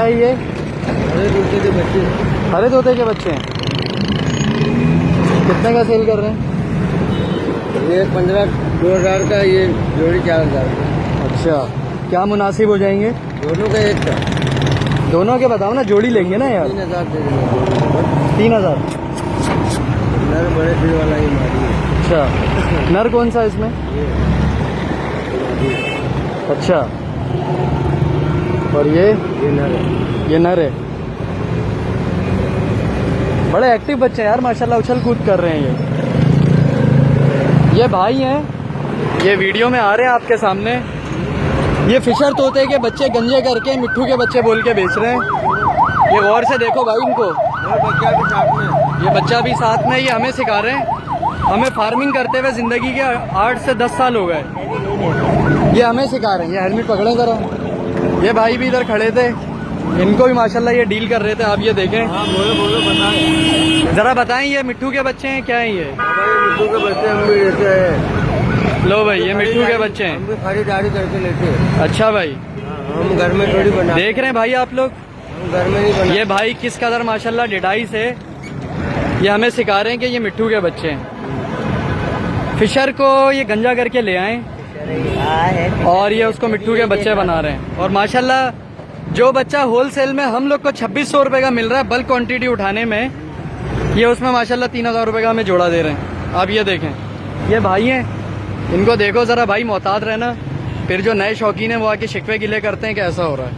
है ये? हरे तोते के बच्चे। हरे तोते के बच्चे हैं। कितने का सेल कर रहे हैं? ये 15-2000 का, ये जोड़ी 4000 का। अच्छा, क्या मुनासिब हो जाएंगे? दोनों का एक का। दोनों के बताओ ना, जोड़ी लेंगे ना यार। 3000 दे देंगे। 3000। नर बड़े दिल वाला ही मारी है। अच्छा, नर कौन सा है इसमें? अच्छा, और ये नर है। ये नर है। बड़े एक्टिव बच्चे हैं यार माशाल्लाह, उछल कूद कर रहे हैं ये भाई हैं, ये वीडियो में आ रहे हैं आपके सामने। ये फिशर तोते के बच्चे गंजे करके मिट्ठू के बच्चे बोल के बेच रहे हैं। ये गौर से देखो भाई इनको। बच्चा भी साथ में। ये बच्चा भी साथ में, ये हमें सिखा रहे हैं। हमें फार्मिंग करते हुए ज़िंदगी के 8 से 10 साल हो गए। ये हमें सिखा रहे हैं। ये हेलमेट पकड़े ज़रा। ये भाई भी इधर खड़े थे, इनको भी माशाल्लाह ये डील कर रहे थे। आप ये देखें। हाँ बोलो बोलो, बताएं। ज़रा बताएं, ये मिट्ठू के बच्चे हैं क्या हैं ये? मिट्टू के बच्चे हम भी लेते हैं। लो भाई, ये मिट्टू के बच्चे हैं। हम भी खरीदारी करके लेते हैं। अच्छा भाई, हम घर में थोड़ी बना, देख रहे हैं भाई आप लोग, हम घर में नहीं बना। ये भाई किस कदर माशाल्लाह डिडाई से ये हमें सिखा रहे हैं कि ये मिट्ठू के बच्चे हैं। फिशर को ये गंजा करके ले आए और ये उसको मिट्ठू के बच्चे बना रहे हैं। और माशाल्लाह जो बच्चा होलसेल में हम लोग को 2600 रुपये का मिल रहा है बल्क क्वांटिटी उठाने में, ये उसमें माशाल्लाह 3000 रुपये का हमें जोड़ा दे रहे हैं। आप ये देखें, ये भाई हैं, इनको देखो ज़रा भाई, मोहतात रहना। फिर जो नए शौकीन हैं वो आके शिकवे गिले करते हैं कि ऐसा हो रहा है।